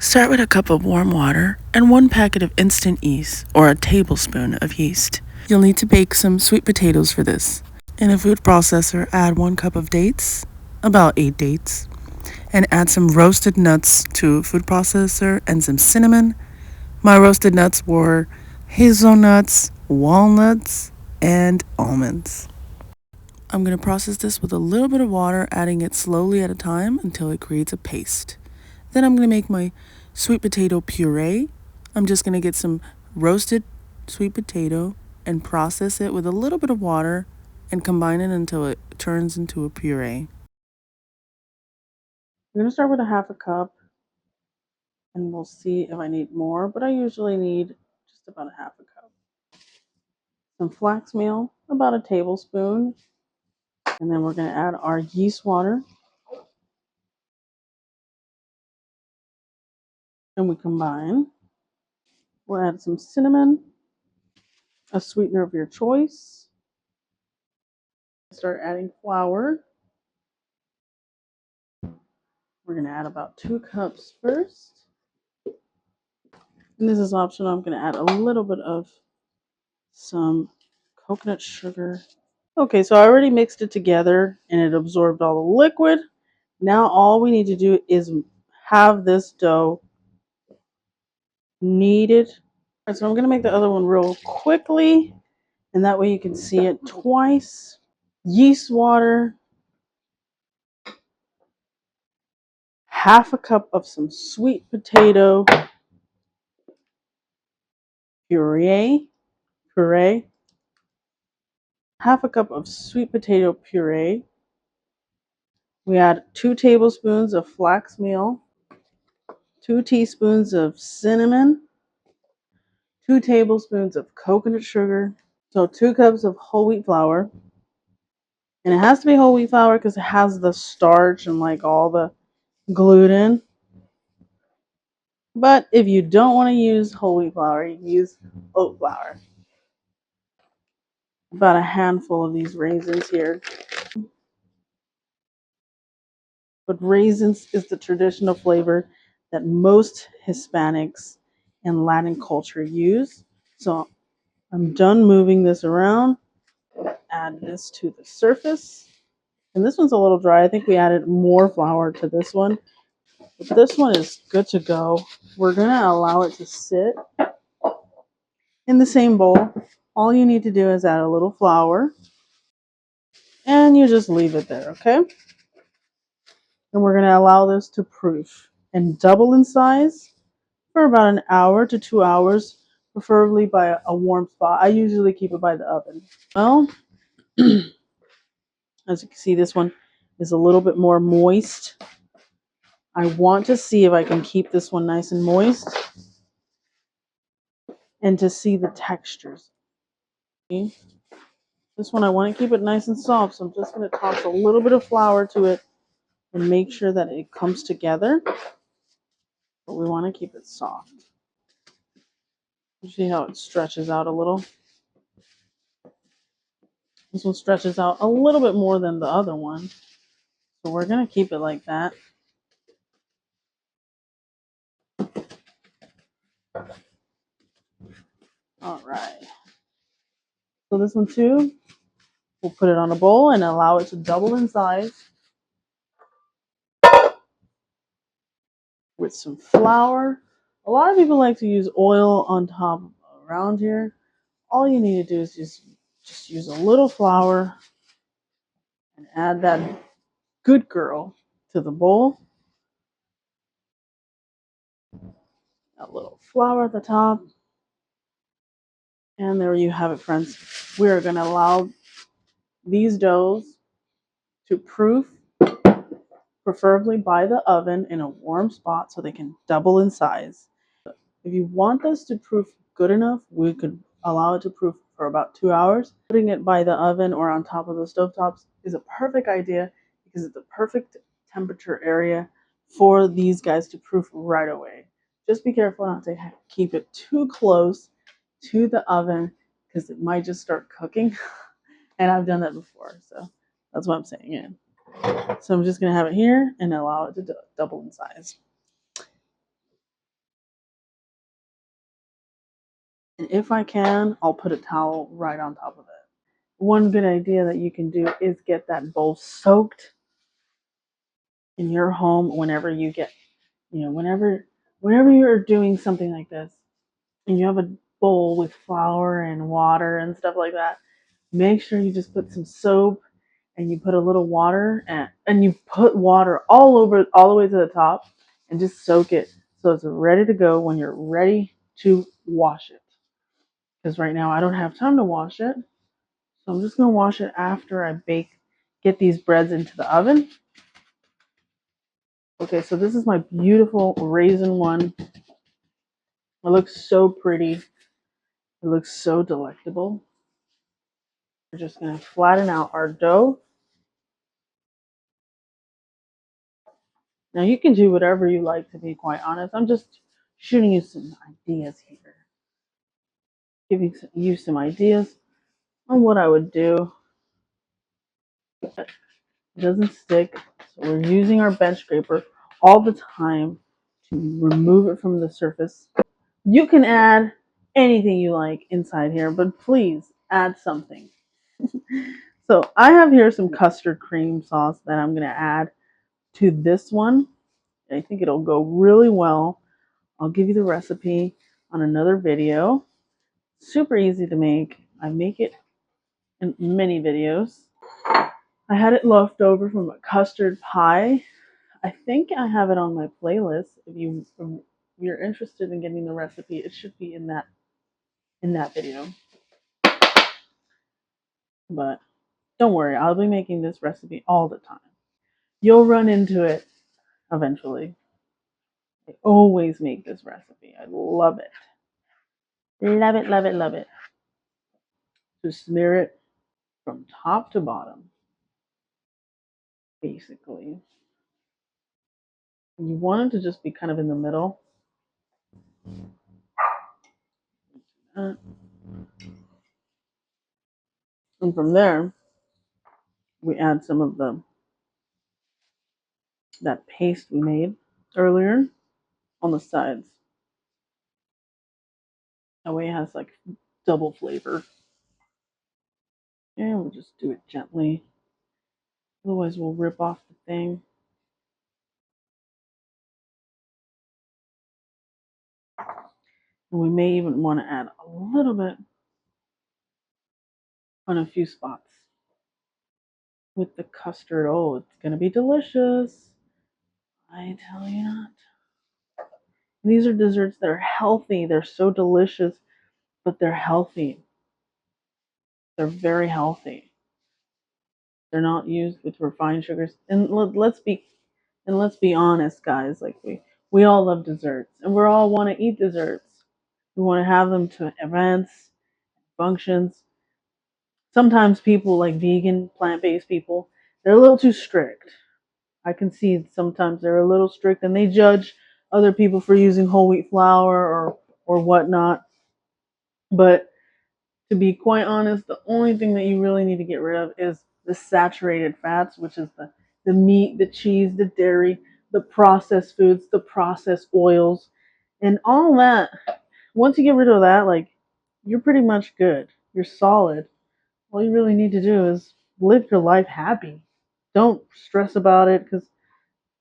Start with a cup of warm water and 1 packet of instant yeast or a tablespoon of yeast. You'll need to bake some sweet potatoes for this. In a food processor, add 1 cup of dates, about 8 dates, and add some roasted nuts to food processor and some cinnamon. My roasted nuts were hazelnuts, walnuts, and almonds. I'm going to process this with a little bit of water, adding it slowly at a time until it creates a paste. Then I'm going to make my sweet potato puree. I'm just going to get some roasted sweet potato and process it with a little bit of water and combine it until it turns into a puree. I'm going to start with a half a cup and we'll see if I need more, but I usually need just about a half a cup. Some flax meal, about a tablespoon, and then we're going to add our yeast water. And we combine. We'll add some cinnamon, a sweetener of your choice. Start adding flour. We're going to add about 2 cups first. And this is optional. I'm going to add a little bit of some coconut sugar. Okay, so I already mixed it together and it absorbed all the liquid. Now all we need to do is have this dough kneaded. All right, so I'm going to make the other one real quickly, and that way you can see it twice. Yeast water, half a cup of some sweet potato puree, half a cup of sweet potato puree. We add 2 tablespoons of flax meal, 2 teaspoons of cinnamon, 2 tablespoons of coconut sugar, so 2 cups of whole wheat flour. And it has to be whole wheat flour because it has the starch and like all the gluten. But if you don't want to use whole wheat flour, you can use oat flour. About a handful of these raisins here. But raisins is the traditional flavor that most Hispanics and Latin culture use. So I'm done moving this around. Add this to the surface. And this one's a little dry. I think we added more flour to this one. But this one is good to go. We're going to allow it to sit in the same bowl. All you need to do is add a little flour. And you just leave it there, okay? And we're going to allow this to proof and double in size for about an hour to 2 hours, preferably by a warm spot. I usually keep it by the oven. Well, as you can see, this one is a little bit more moist. I want to see if I can keep this one nice and moist and to see the textures. Okay. This one I want to keep it nice and soft, so I'm just going to toss a little bit of flour to it and make sure that it comes together. But we want to keep it soft. You see how it stretches out a little? This one stretches out a little bit more than the other one. So we're going to keep it like that. All right. So this one too, we'll put it on a bowl and allow it to double in size with some flour. A lot of people like to use oil on top around here. All you need to do is just use a little flour and add that good girl to the bowl. A little flour at the top. And there you have it, friends. We are going to allow these doughs to proof, preferably by the oven in a warm spot so they can double in size. If you want this to proof good enough, we could allow it to proof for about 2 hours. Putting it by the oven or on top of the stovetops is a perfect idea because it's the perfect temperature area for these guys to proof right away. Just be careful not to keep it too close to the oven because it might just start cooking. And I've done that before, so that's what I'm saying. Yeah. So I'm just going to have it here and allow it to double in size. if I can, I'll put a towel right on top of it. One good idea that you can do is get that bowl soaked in your home whenever you get, whenever you're doing something like this and you have a bowl with flour and water and stuff like that, make sure you just put some soap and you put a little water and you put water all over, all the way to the top, and just soak it so it's ready to go when you're ready to wash it. Because right now I don't have time to wash it. So I'm just going to wash it after I get these breads into the oven. Okay, so this is my beautiful raisin one. It looks so pretty. It looks so delectable. We're just going to flatten out our dough. Now you can do whatever you like, to be quite honest. I'm just shooting you some ideas here. Giving you some ideas on what I would do. It doesn't stick. So we're using our bench scraper all the time to remove it from the surface. You can add anything you like inside here, but please add something. So I have here some custard cream sauce that I'm going to add to this one. I think it'll go really well. I'll give you the recipe on another video. Super easy to make. I make it in many videos. I had it left over from a custard pie. I think I have it on my playlist. If you're interested in getting the recipe, it should be in that video. But don't worry, I'll be making this recipe all the time. You'll run into it eventually. I always make this recipe. I love it. Love it, love it, love it. To smear it from top to bottom, basically. You want it to just be kind of in the middle. And from there, we add some of that paste we made earlier on the sides. That way it has like double flavor. And we'll just do it gently. Otherwise we'll rip off the thing. And we may even want to add a little bit on a few spots with the custard. Oh, it's going to be delicious. I tell you not. These are desserts that are healthy. They're so delicious, but they're healthy. They're very healthy. They're not used with refined sugars. And let's be honest, guys. Like we all love desserts, and we all want to eat desserts. We want to have them to events, functions. Sometimes people like vegan, plant-based people, they're a little too strict. I can see sometimes they're a little strict and they judge other people for using whole wheat flour or whatnot. But to be quite honest, the only thing that you really need to get rid of is the saturated fats, which is the meat, the cheese, the dairy, the processed foods, the processed oils, and all that. Once you get rid of that, like, you're pretty much good. You're solid. All you really need to do is live your life happy. Don't stress about it, because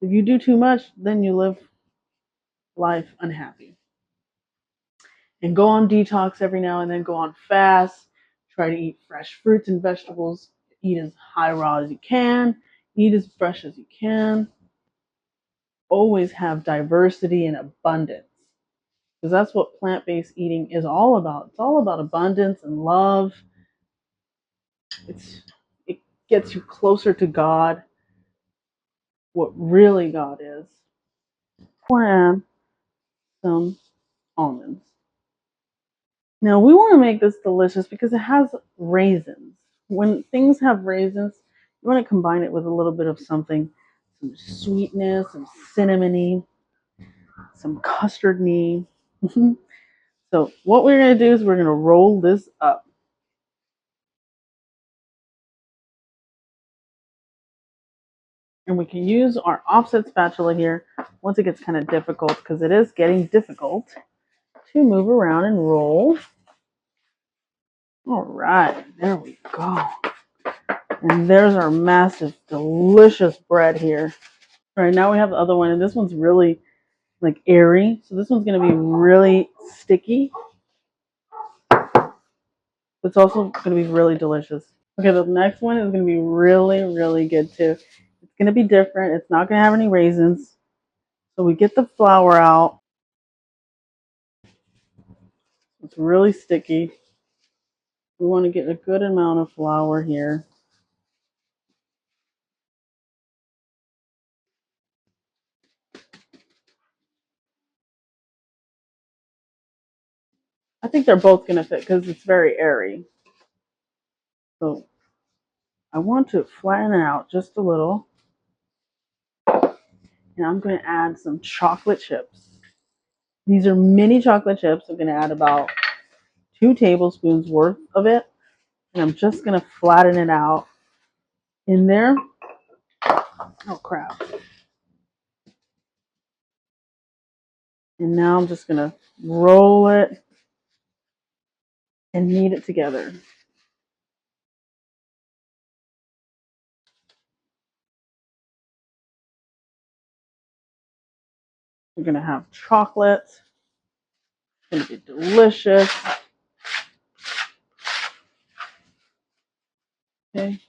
if you do too much, then you live life unhappy. And go on detox every now and then, go on fast, try to eat fresh fruits and vegetables, eat as high raw as you can, eat as fresh as you can. Always have diversity and abundance, because that's what plant-based eating is all about. It's all about abundance and love. It gets you closer to God, what really God is. Or add some almonds. Now we want to make this delicious because it has raisins. When things have raisins, you want to combine it with a little bit of something, some sweetness, some cinnamony, some custard-y. So what we're going to do is we're going to roll this up. And we can use our offset spatula here once it gets kind of difficult, because it is getting difficult to move around and roll. All right, there we go. And there's our massive, delicious bread here. All right, now we have the other one, and this one's really like airy. So this one's gonna be really sticky. It's also gonna be really delicious. Okay, the next one is gonna be really, really good too. It's gonna be different. It's not gonna have any raisins. So we get the flour out. It's really sticky. We want to get a good amount of flour here. I think they're both going to fit because it's very airy. So I want to flatten it out just a little. And I'm going to add some chocolate chips. These are mini chocolate chips. I'm going to add about 2 tablespoons worth of it. And I'm just going to flatten it out in there. Oh, crap. And now I'm just going to roll it and knead it together. We're going to have chocolate. It's going to be delicious. Okay.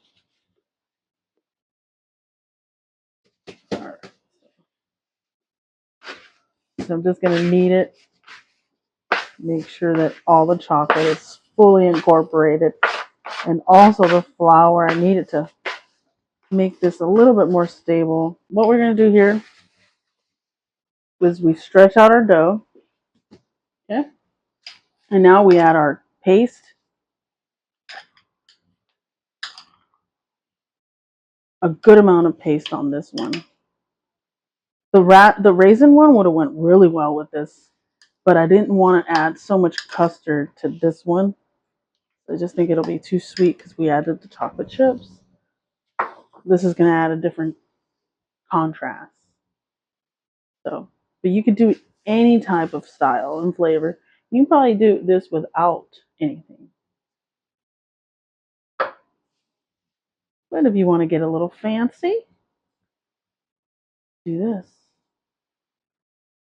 All right. So I'm just going to knead it. Make sure that all the chocolate is fully incorporated. And also the flour, I need it to make this a little bit more stable. What we're going to do here is we stretch out our dough. Okay. And now we add our paste. A good amount of paste on this one. The raisin one would have went really well with this, but I didn't want to add so much custard to this one. I just think it'll be too sweet because we added the chocolate chips. This is going to add a different contrast. So, but you could do any type of style and flavor. You can probably do this without anything. But if you want to get a little fancy, do this.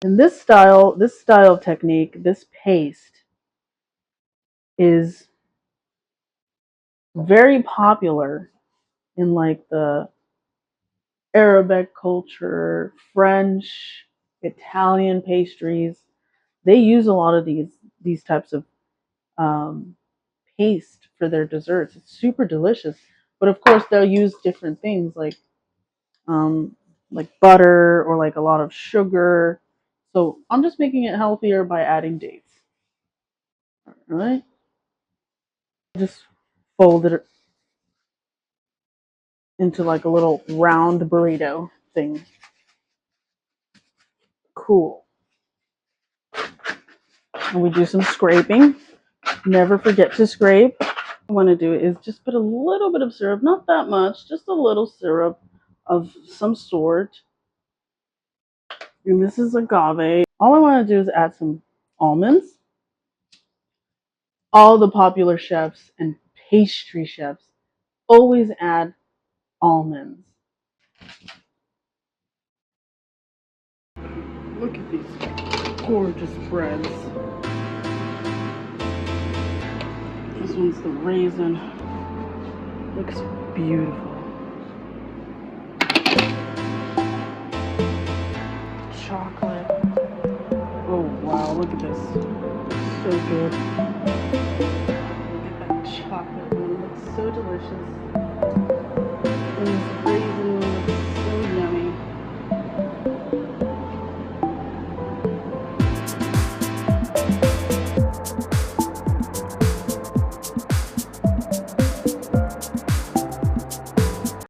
And this style technique, this paste is very popular in like the Arabic culture, French, Italian pastries. They use a lot of these types of paste for their desserts. It's super delicious. But of course, they'll use different things like butter or like a lot of sugar. So I'm just making it healthier by adding dates. All right. Just fold it into like a little round burrito thing. Cool. And we do some scraping. Never forget to scrape. What I want to do is just put a little bit of syrup, not that much, just a little syrup of some sort. And this is agave. All I want to do is add some almonds. All the popular chefs and pastry chefs always add almonds. Look at these gorgeous breads. This one's the raisin. Looks beautiful. Chocolate. Oh wow, look at this. So good. Look at that chocolate one. It looks so delicious.